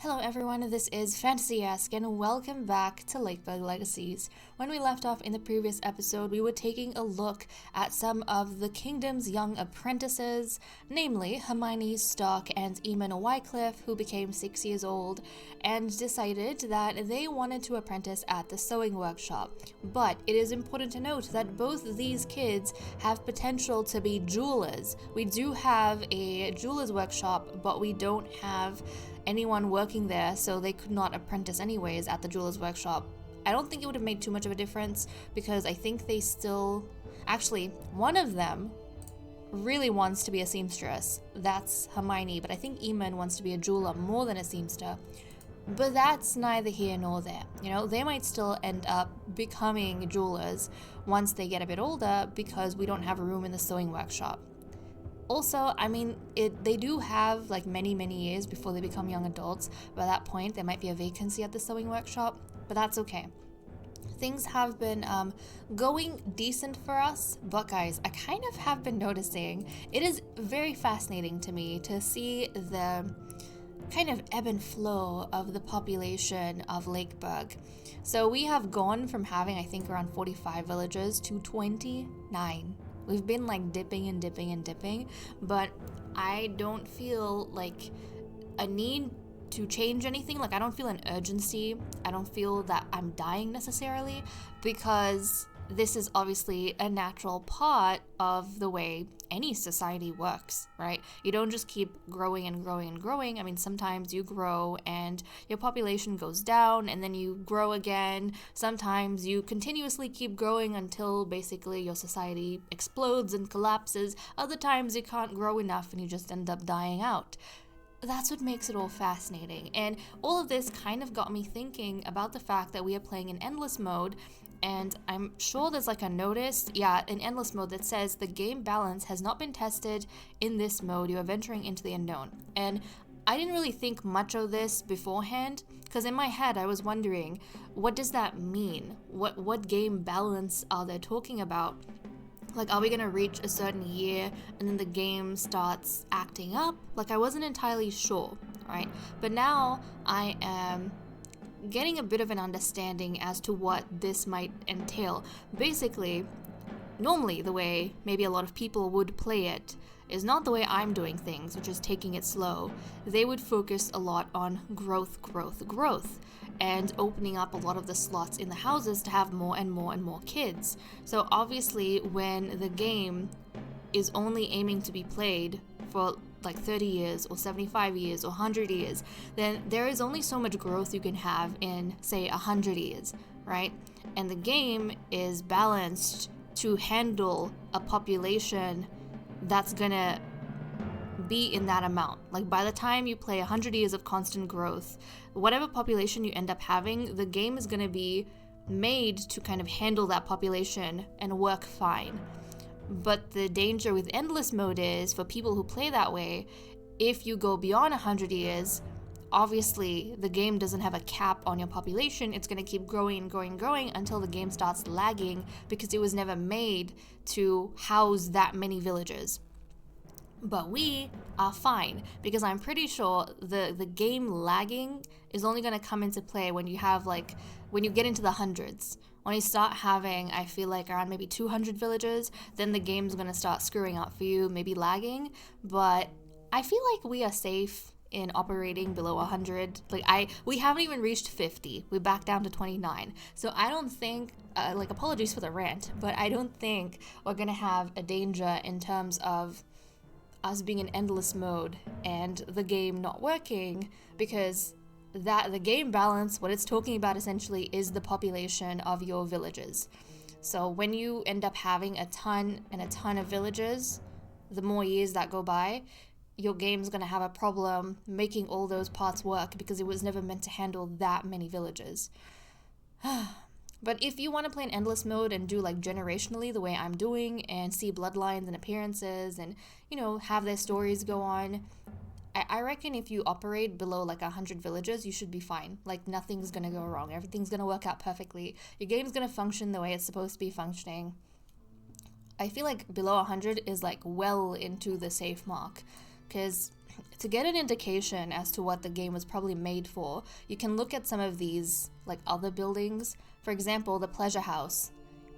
Hello everyone, this is Fantasy-esque and welcome back to Lakeburg Legacies. When we left off in the previous episode, we were taking a look at some of the kingdom's young apprentices, namely Hermione Stark and Eamon Wycliffe, who became 6 years old and decided that they wanted to apprentice at the sewing workshop. But it is important to note that both these kids have potential to be jewelers. We do have a jeweler's workshop, but we don't have anyone working there, so they could not apprentice anyways at the jeweler's workshop. I don't think it would have made too much of a difference because I think they still... Actually, one of them really wants to be a seamstress. That's Hermione, but I think Eamon wants to be a jeweler more than a seamster. But that's neither here nor there. You know, they might still end up becoming jewelers once they get a bit older because we don't have a room in the sewing workshop. Also, I mean, they do have like many years before they become young adults. By that point, there might be a vacancy at the sewing workshop, but that's okay. Things have been going decent for us, but guys, I kind of have been noticing it is very fascinating to me to see the kind of ebb and flow of the population of Lakeburg. So we have gone from having, I think, around 45 villages to 29. We've been like dipping and dipping and dipping, but I don't feel like a need to change anything. Like, I don't feel an urgency. I don't feel that I'm dying necessarily, because this is obviously a natural part of the way any society works, right? You don't just keep growing and growing and growing. I mean, sometimes you grow and your population goes down and then you grow again. Sometimes you continuously keep growing until basically your society explodes and collapses. Other times you can't grow enough and you just end up dying out. That's what makes it all fascinating. And all of this kind of got me thinking about the fact that we are playing in endless mode. And I'm sure there's like a notice, in endless mode, that says the game balance has not been tested in this mode. You are venturing into the unknown. And I didn't really think much of this beforehand, because in my head I was wondering, what does that mean? What game balance are they talking about? Like, are we gonna reach a certain year and then the game starts acting up? Like, I wasn't entirely sure, right? But now I am getting a bit of an understanding as to what this might entail. Basically, normally the way maybe a lot of people would play it is not the way I'm doing things, which is taking it slow. They would focus a lot on growth, and opening up a lot of the slots in the houses to have more and more and more kids. So obviously, when the game is only aiming to be played for like 30 years or 75 years or 100 years, then there is only so much growth you can have in, say, 100 years, right? And the game is balanced to handle a population that's gonna be in that amount. Like, by the time you play 100 years of constant growth, whatever population you end up having, the game is gonna be made to kind of handle that population and work fine. But the danger with endless mode is, for people who play that way, if you go beyond 100 years, obviously the game doesn't have a cap on your population. It's going to keep growing and growing and growing until the game starts lagging, because it was never made to house that many villagers. But we are fine, because I'm pretty sure the game lagging is only going to come into play when you have when you get into the hundreds. When you start having, I feel like, around maybe 200 villagers, then the game's going to start screwing up for you, maybe lagging. But I feel like we are safe in operating below 100. We haven't even reached 50. We're back down to 29. So I don't think, apologies for the rant, but I don't think we're going to have a danger in terms of us being in endless mode and the game not working, because the game balance, what it's talking about essentially, is the population of your villages. So when you end up having a ton of villages, the more years that go by, your game's going to have a problem making all those parts work, because it was never meant to handle that many villages. But if you want to play in endless mode and do like generationally the way I'm doing, and see bloodlines and appearances and, have their stories go on, I reckon if you operate below like 100 villages, you should be fine. Like, nothing's gonna go wrong. Everything's gonna work out perfectly. Your game's gonna function the way it's supposed to be functioning. I feel like below 100 is like well into the safe mark, because to get an indication as to what the game was probably made for, you can look at some of these like other buildings. For example, the pleasure house.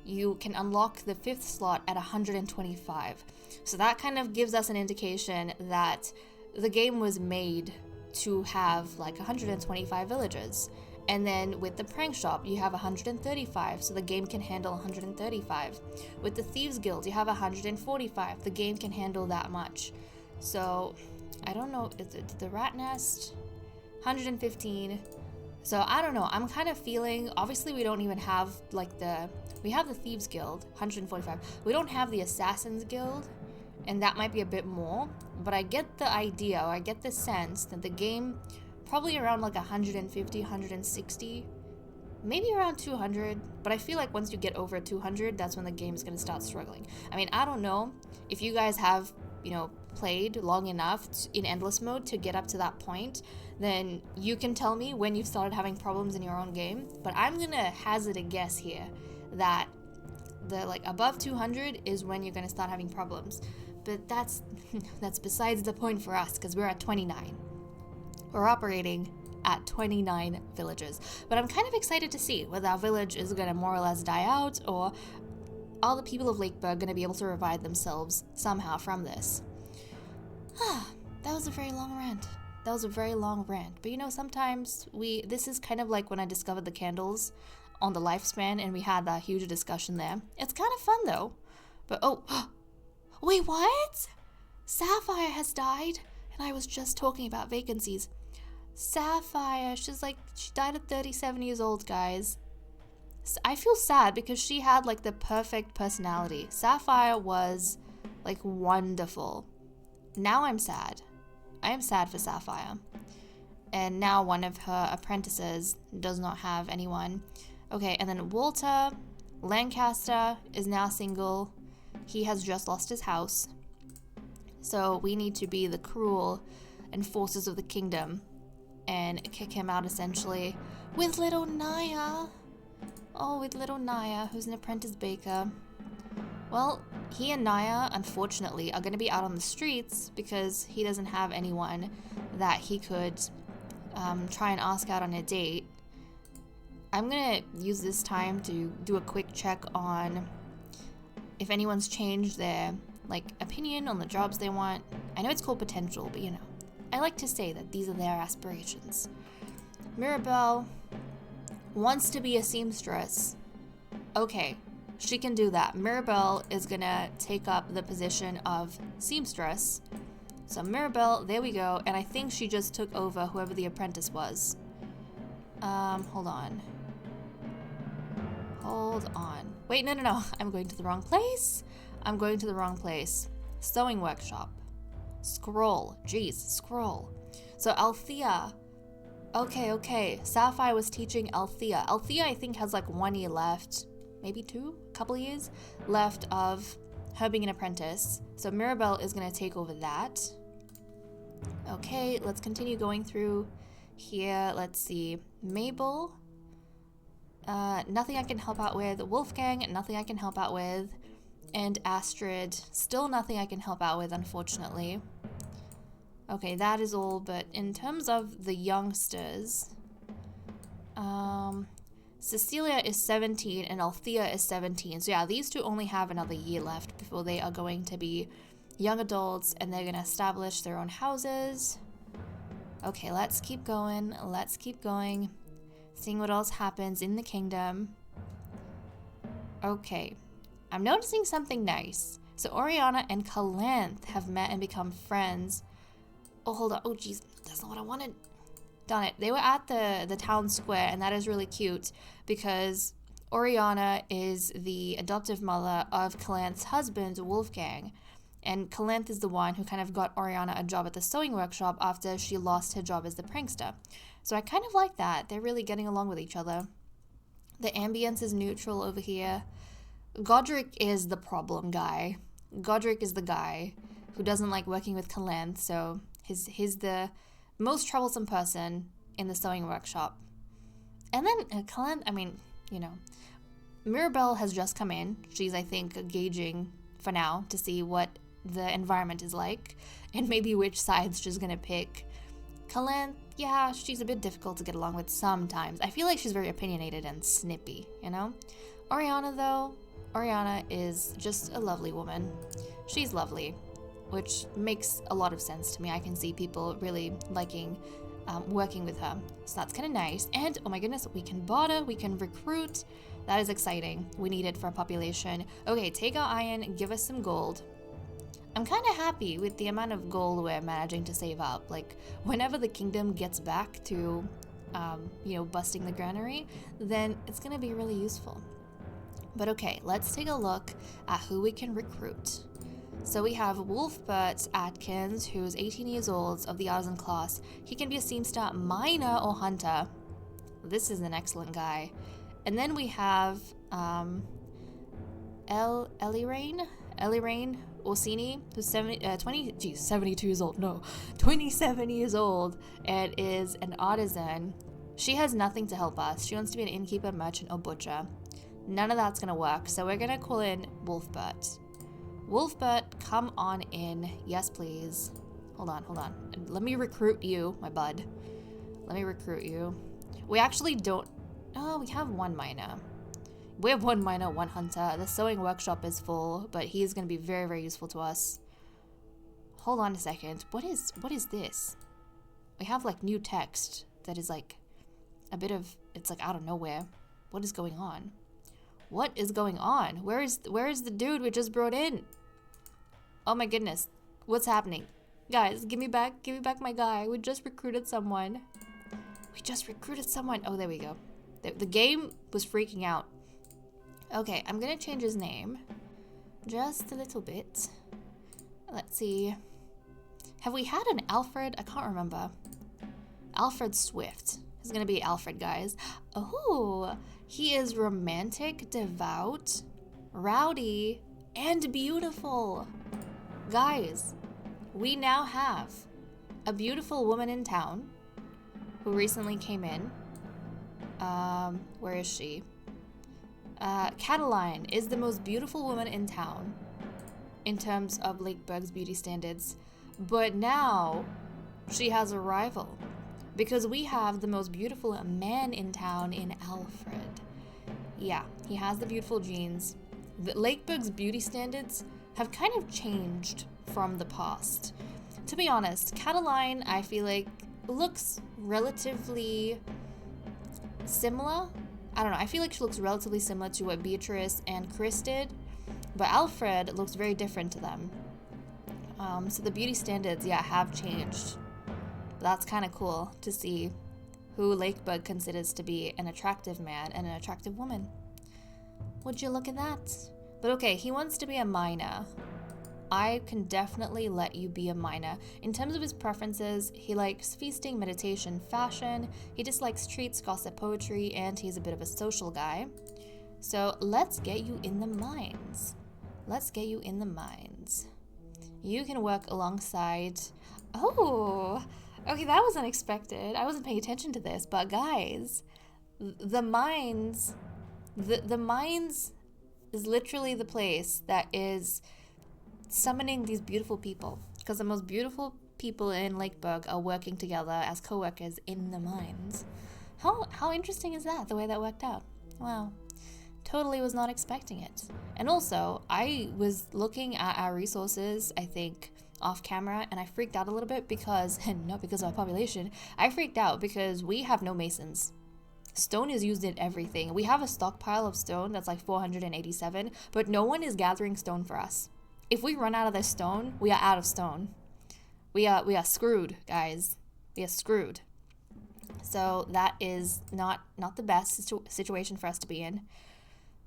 You can unlock the 5th slot at 125. So that kind of gives us an indication that the game was made to have like 125 villagers. And then with the prank shop, you have 135, so the game can handle 135. With the Thieves Guild, you have 145. The game can handle that much. So, I don't know, is it the Rat Nest? 115. So, I don't know. I'm kind of feeling, obviously we don't even have like we have the Thieves Guild, 145. We don't have the Assassins Guild, and that might be a bit more. But I get the idea, or I get the sense that the game probably around like 150, 160, maybe around 200, but I feel like once you get over 200, that's when the game is going to start struggling. I mean, I don't know if you guys have, played long enough in endless mode to get up to that point, then you can tell me when you've started having problems in your own game, but I'm going to hazard a guess here that the above 200 is when you're going to start having problems. But that's besides the point for us, because we're at 29. We're operating at 29 villages. But I'm kind of excited to see whether our village is going to more or less die out, or all the people of Lakeburg going to be able to revive themselves somehow from this. That was a very long rant. But sometimes this is kind of like when I discovered the candles on the lifespan and we had that huge discussion there. It's kind of fun though. But wait, what? Sapphire has died? And I was just talking about vacancies. Sapphire, she died at 37 years old, guys. I feel sad because she had the perfect personality. Sapphire was wonderful. Now I'm sad. I am sad for Sapphire. And now one of her apprentices does not have anyone. Okay, and then Walter Lancaster is now single. He has just lost his house. So we need to be the cruel enforcers of the kingdom and kick him out essentially with little Naya. Oh, with little Naya, who's an apprentice baker. Well, he and Naya, unfortunately, are going to be out on the streets because he doesn't have anyone that he could try and ask out on a date. I'm going to use this time to do a quick check on if anyone's changed their opinion on the jobs they want. I know it's called potential, but I like to say that these are their aspirations. Mirabelle wants to be a seamstress. Okay, she can do that. Mirabelle is gonna take up the position of seamstress. So Mirabelle, there we go. And I think she just took over whoever the apprentice was. Hold on. Wait, no. I'm going to the wrong place. Sewing workshop. Scroll. So Althea. Okay. Sapphire was teaching Althea. Althea, I think, has 1 year left. Maybe 2? A couple of years left of her being an apprentice. So Mirabelle is going to take over that. Okay, let's continue going through here. Let's see. Mabel. Nothing I can help out with. Wolfgang, nothing I can help out with. And Astrid, still nothing I can help out with, unfortunately. Okay, that is all, but in terms of the youngsters, Cecilia is 17 and Althea is 17. So yeah, these two only have another year left before they are going to be young adults and they're going to establish their own houses. Okay, let's keep going. Seeing what else happens in the kingdom. Okay, I'm noticing something nice. So Oriana and Calanth have met and become friends. Oh, hold on. Oh, geez. That's not what I wanted. Darn it. They were at the town square, and that is really cute because Oriana is the adoptive mother of Calanth's husband, Wolfgang. And Calanth is the one who kind of got Oriana a job at the sewing workshop after she lost her job as the prankster. So I kind of like that. They're really getting along with each other. The ambience is neutral over here. Godric is the problem guy. Godric is the guy who doesn't like working with Calanth, so he's the most troublesome person in the sewing workshop. And then Calanth, Mirabelle has just come in. She's, I think, gauging for now to see what the environment is like, and maybe which side's just gonna pick. Kalanth, yeah, she's a bit difficult to get along with sometimes. I feel like she's very opinionated and snippy, you know? Oriana, though, Oriana is just a lovely woman. She's lovely, which makes a lot of sense to me. I can see people really liking working with her. So that's kind of nice. And, oh my goodness, we can barter, we can recruit. That is exciting. We need it for our population. Okay, take our iron, give us some gold. I'm kind of happy with the amount of gold we're managing to save up. Like, whenever the kingdom gets back to, you know, busting the granary, then it's going to be really useful. But okay, let's take a look at who we can recruit. So we have Wolfbert Atkins, who's 18 years old, of the artisan class. He can be a seamster, miner, or hunter. This is an excellent guy. And then we have Elirain Orsini, who's 72 years old, no, 27 years old, and is an artisan. She has nothing to help us. She wants to be an innkeeper, merchant, or butcher. None of that's gonna work, so we're gonna call in Wolfbert. Wolfbert, come on in. Yes, please. Hold on. Let me recruit you, my bud. Let me recruit you. We actually don't... Oh, we have one miner. We have one miner, one hunter. The sewing workshop is full, but he's going to be very, very useful to us. Hold on a second. What is this? We have, like, new text that is, like, a bit of... It's, like, out of nowhere. What is going on? What is going on? Where is the dude we just brought in? Oh my goodness. What's happening? Guys, give me back my guy. We just recruited someone. Oh, there we go. The game was freaking out. Okay, I'm gonna change his name. Just a little bit. Let's see. Have we had an Alfred? I can't remember. Alfred Swift. It's gonna be Alfred, guys. Oh, he is romantic, devout, rowdy, and beautiful. Guys, we now have a beautiful woman in town who recently came in. Where is she? Cataline is the most beautiful woman in town in terms of Lakeburg's beauty standards. But now she has a rival because we have the most beautiful man in town in Alfred. Yeah, he has the beautiful genes. Lakeburg's beauty standards have kind of changed from the past. To be honest, Cataline, I feel like, looks relatively similar. I don't know, I feel like she looks relatively similar to what Beatrice and Chris did, but Alfred looks very different to them. So the beauty standards, yeah, have changed. That's kind of cool to see who Lakeburg considers to be an attractive man and an attractive woman. Would you look at that? But okay, he wants to be a miner. I can definitely let you be a miner. In terms of his preferences, he likes feasting, meditation, fashion. He dislikes treats, gossip, poetry, and he's a bit of a social guy. So let's get you in the mines. You can work alongside... Oh, okay, that was unexpected. I wasn't paying attention to this, but guys, the mines is literally the place that is summoning these beautiful people, because the most beautiful people in Lakeburg are working together as co-workers in the mines. How interesting is that, the way that worked out? Wow. Totally was not expecting it. And also, I was looking at our resources, I think, off camera, and I freaked out a little bit because, and not because of our population, I freaked out because we have no masons. Stone is used in everything. We have a stockpile of stone that's like 487, but no one is gathering stone for us. If we run out of this stone, we are out of stone. We are screwed, guys. We are screwed. So that is not the best situation for us to be in.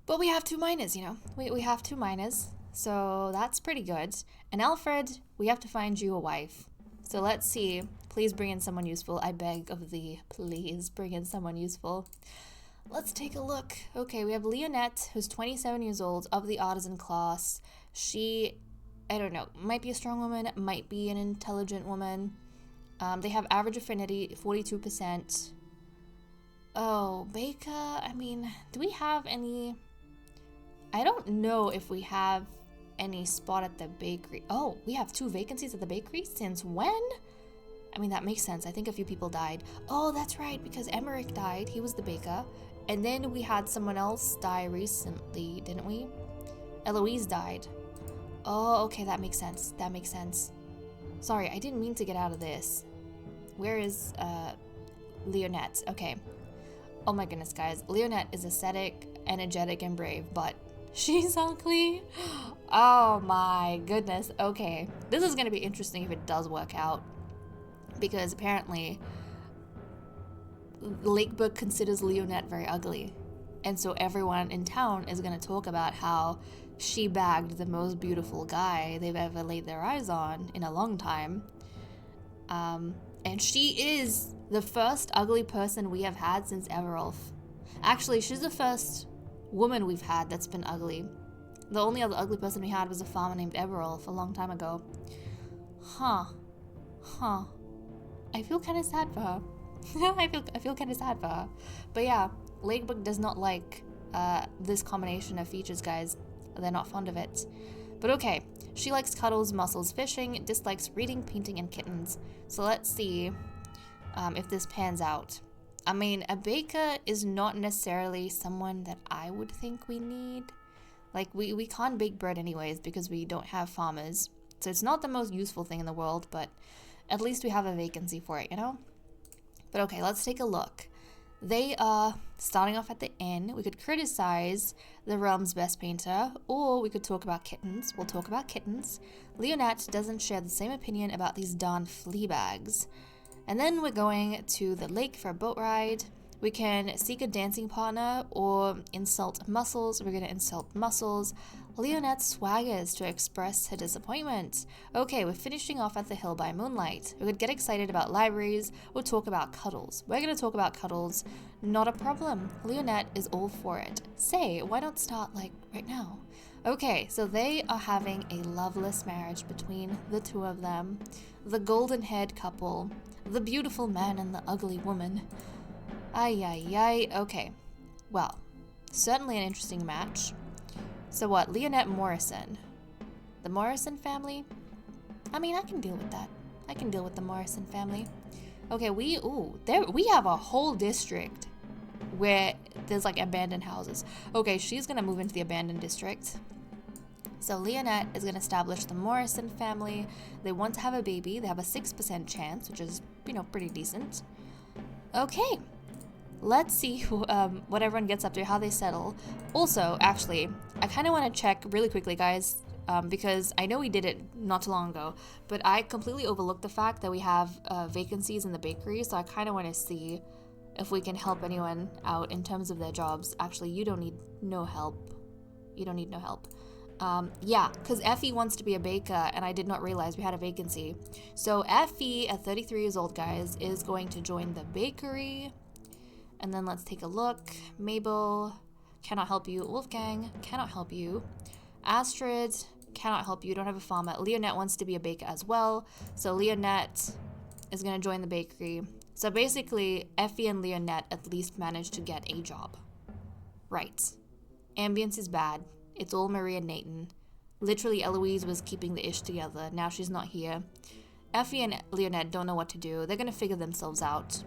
But we have two miners, you know. We have two miners, so that's pretty good. And Alfred, we have to find you a wife. So let's see. Please bring in someone useful. I beg of thee, please bring in someone useful. Let's take a look. Okay, we have Leonette, who's 27 years old, of the artisan class. She, I don't know, might be a strong woman, might be an intelligent woman. They have average affinity, 42%. Oh, Baker, I mean, do we have any... I don't know if we have any spot at the bakery. Oh, we have 2 vacancies at the bakery? Since when? I mean, that makes sense. I think a few people died. Oh, that's right, because Emmerich died. He was the baker. And then we had someone else die recently, didn't we? Eloise died. Oh, okay, that makes sense. That makes sense. Sorry, I didn't mean to get out of this. Where is, Leonette? Okay. Oh my goodness, guys. Leonette is aesthetic, energetic, and brave, but she's ugly. Oh my goodness. Okay. This is gonna be interesting if it does work out. Because apparently, Lakeburg considers Leonette very ugly. And so everyone in town is gonna talk about how she bagged the most beautiful guy they've ever laid their eyes on in a long time. And she is the first ugly person we have had since Everolf. Actually, she's the first woman we've had that's been ugly. The only other ugly person we had was a farmer named Everolf a long time ago. Huh. I feel kind of sad for her. I feel kind of sad for her. But yeah, Lakeburg does not like this combination of features, guys. They're not fond of it. But okay, she likes cuddles, muscles, fishing, dislikes reading, painting, and kittens. So let's see if this pans out. I mean, a baker is not necessarily someone that I would think we need. Like, we can't bake bread anyways because we don't have farmers. So it's not the most useful thing in the world, but at least we have a vacancy for it, you know? But okay, let's take a look. They are starting off at the inn. We could criticize the realm's best painter, or we could talk about kittens. We'll talk about kittens. Leonette doesn't share the same opinion about these darn flea bags. And then we're going to the lake for a boat ride. We can seek a dancing partner or insult Muscles. We're going to insult Muscles. Leonette swaggers to express her disappointment. Okay, we're finishing off at the hill by moonlight. We could get excited about libraries or talk about cuddles. We're going to talk about cuddles. Not a problem. Leonette is all for it. Say, why not start like right now? Okay, so they are having a loveless marriage between the two of them. The golden-haired couple. The beautiful man and the ugly woman. Ay. Okay. Well, certainly an interesting match. So what, Leonette Morrison? The Morrison family? I mean, I can deal with that. I can deal with the Morrison family. Okay, we have a whole district where there's like abandoned houses. Okay, she's gonna move into the abandoned district. So Leonette is gonna establish the Morrison family. They want to have a baby. They have a 6% chance, which is, you know, pretty decent. Okay. Let's see what everyone gets up to, how they settle. Also, actually, I kind of want to check really quickly, guys, because I know we did it not too long ago, but I completely overlooked the fact that we have vacancies in the bakery, so I kind of want to see if we can help anyone out in terms of their jobs. Actually, you don't need no help. You don't need no help. Yeah, because Effie wants to be a baker, and I did not realize we had a vacancy. So Effie, at 33 years old, guys, is going to join the bakery. And then let's take a look. Mabel, cannot help you. Wolfgang, cannot help you. Astrid, cannot help you. Don't have a farmer. Leonette wants to be a baker as well. So Leonette is going to join the bakery. So basically, Effie and Leonette at least managed to get a job. Right. Ambience is bad. It's all Marie and Nathan. Literally, Eloise was keeping the ish together. Now she's not here. Effie and Leonette don't know what to do. They're going to figure themselves out.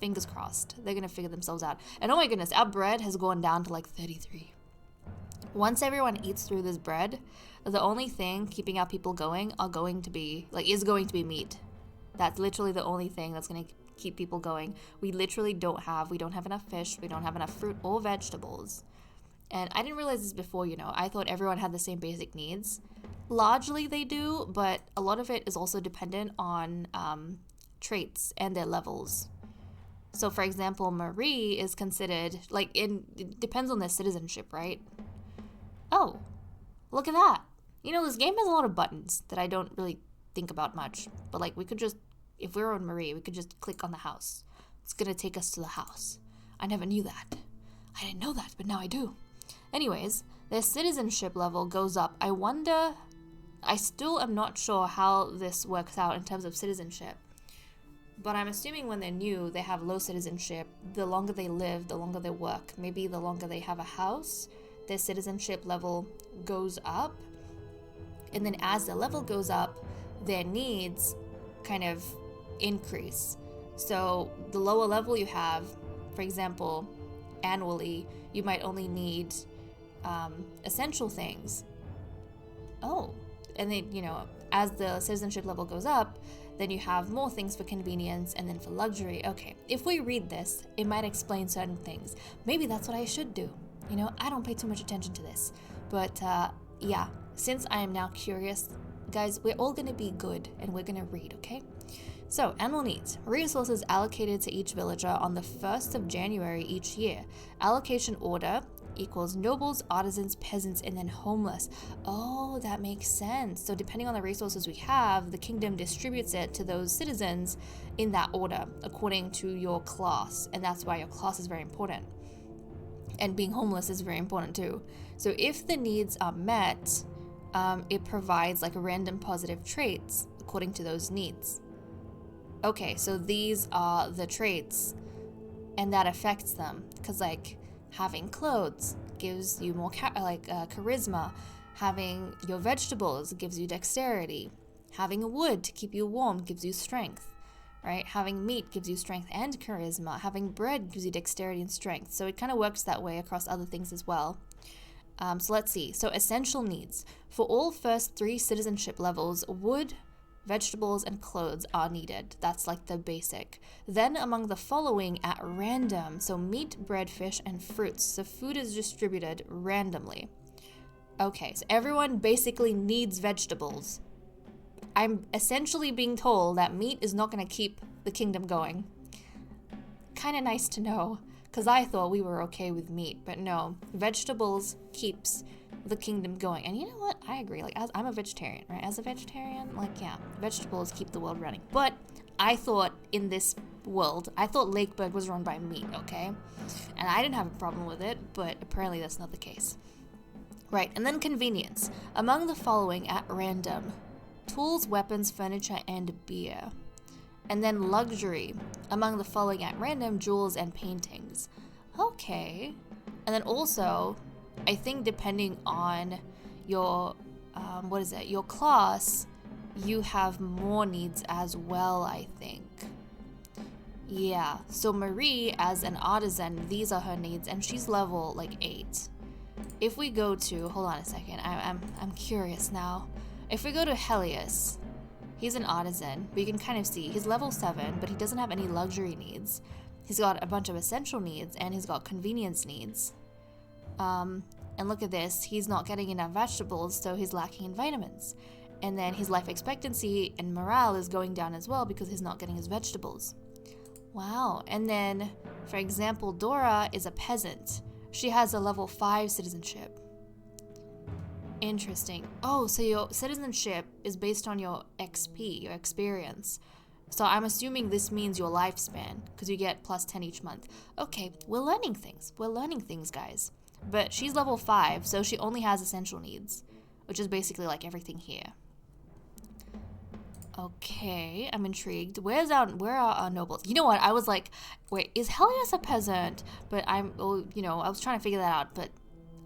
Fingers crossed. They're going to figure themselves out. And oh my goodness, our bread has gone down to like 33. Once everyone eats through this bread, the only thing keeping our people going is going to be meat. That's literally the only thing that's going to keep people going. We don't have enough fish. We don't have enough fruit or vegetables. And I didn't realize this before, you know. I thought everyone had the same basic needs. Largely they do, but a lot of it is also dependent on traits and their levels. So, for example, Marie is considered, it depends on their citizenship, right? Oh, look at that. You know, this game has a lot of buttons that I don't really think about much. But, we could just, if we were on Marie, we could just click on the house. It's going to take us to the house. I never knew that. I didn't know that, but now I do. Anyways, their citizenship level goes up. I still am not sure how this works out in terms of citizenship. But I'm assuming when they're new, they have low citizenship. The longer they live, the longer they work. Maybe the longer they have a house, their citizenship level goes up. And then as the level goes up, their needs kind of increase. So the lower level you have, for example, annually, you might only need essential things. Oh, and then, as the citizenship level goes up, then you have more things for convenience and then for luxury. Okay, if we read this, it might explain certain things. Maybe that's what I should do. I don't pay too much attention to this. But yeah, since I am now curious, guys, we're all going to be good and we're going to read, okay? So, annual needs. Resources allocated to each villager on the 1st of January each year. Allocation order equals nobles, artisans, peasants, and then homeless. Oh, that makes sense. So depending on the resources we have, the kingdom distributes it to those citizens in that order according to your class. And that's why your class is very important. And being homeless is very important too. So if the needs are met, it provides like random positive traits according to those needs. Okay, so these are the traits and that affects them because like having clothes gives you more charisma. Having your vegetables gives you dexterity. Having wood to keep you warm gives you strength, right? Having meat gives you strength and charisma. Having bread gives you dexterity and strength. So it kind of works that way across other things as well. So let's see. So essential needs. For all first 3 citizenship levels, wood, vegetables, and clothes are needed. That's like the basic. Then among the following at random, so meat, bread, fish, and fruits. So food is distributed randomly. Okay, so everyone basically needs vegetables. I'm essentially being told that meat is not going to keep the kingdom going. Kind of nice to know, because I thought we were okay with meat, but no, vegetables keeps the kingdom going. And you know what? I agree. Like, I'm a vegetarian, right? As a vegetarian, like, yeah, vegetables keep the world running. But I thought in this world, I thought Lakeburg was run by meat, okay? And I didn't have a problem with it, but apparently that's not the case. Right, and then convenience. Among the following at random, tools, weapons, furniture, and beer. And then luxury. Among the following at random, jewels and paintings. Okay. And then also, I think depending on your, your class, you have more needs as well, I think. Yeah, so Marie, as an artisan, these are her needs, and she's level, 8. If we go to, hold on a second, I'm curious now. If we go to Helios, he's an artisan, but you can kind of see, he's level 7, but he doesn't have any luxury needs. He's got a bunch of essential needs, and he's got convenience needs. And look at this, he's not getting enough vegetables, so he's lacking in vitamins. And then his life expectancy and morale is going down as well because he's not getting his vegetables. Wow, and then, for example, Dora is a peasant. She has a level 5 citizenship. Interesting. Oh, so your citizenship is based on your XP, your experience. So I'm assuming this means your lifespan, because you get plus 10 each month. Okay, we're learning things. We're learning things, guys. But she's level 5, so she only has essential needs, which is basically like everything here. Okay, I'm intrigued. Where are our nobles? You know what? I was like, wait, is Helios a peasant? But I was trying to figure that out, but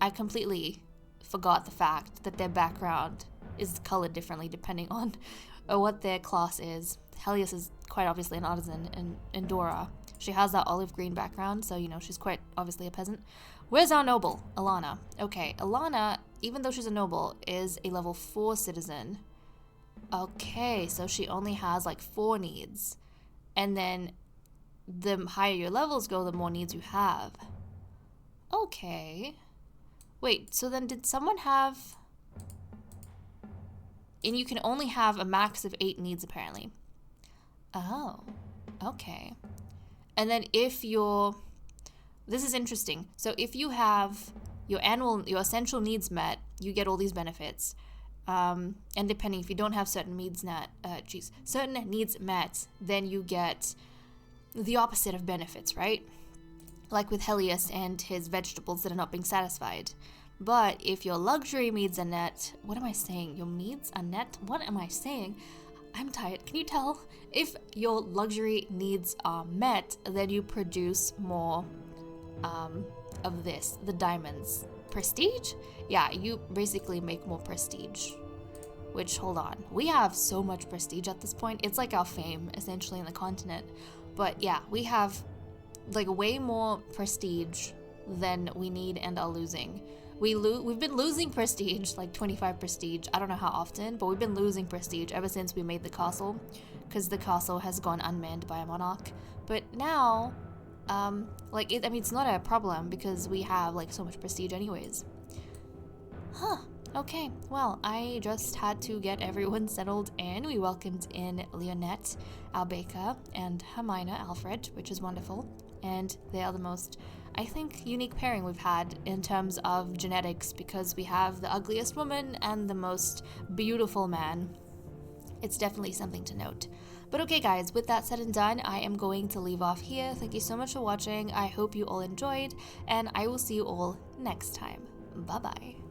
I completely forgot the fact that their background is colored differently depending on what their class is. Helios is quite obviously an artisan, and Dora, she has that olive green background, so she's quite obviously a peasant. Where's our noble? Alana. Okay, Alana, even though she's a noble, is a level 4 citizen. Okay, so she only has 4 needs. And then the higher your levels go, the more needs you have. Okay. Wait, so then did someone have... And you can only have a max of 8 needs, apparently. Oh, okay. And then if you're... This is interesting. So if you have your essential needs met, you get all these benefits. And depending, if you don't have certain needs met, then you get the opposite of benefits, right? Like with Helios and his vegetables that are not being satisfied. But if your luxury needs are net, what am I saying? Your needs are net? What am I saying? I'm tired. Can you tell? If your luxury needs are met, then you produce more of this, the diamonds. Prestige? Yeah, you basically make more prestige. which, hold on, we have so much prestige at this point. It's like our fame, essentially, in the continent. But yeah, we have like way more prestige than we need and are losing. We've been losing prestige, like 25 prestige. I don't know how often, but we've been losing prestige ever since we made the castle, because the castle has gone unmanned by a monarch. But now, it's not a problem because we have like so much prestige anyways. Huh. Okay, well, I just had to get everyone settled in. We welcomed in Leonette, Albeca, and Hermina Alfred, which is wonderful. And they are the most, I think, unique pairing we've had in terms of genetics, because we have the ugliest woman and the most beautiful man. It's definitely something to note. But okay guys, with that said and done, I am going to leave off here. Thank you so much for watching. I hope you all enjoyed, and I will see you all next time. Bye bye.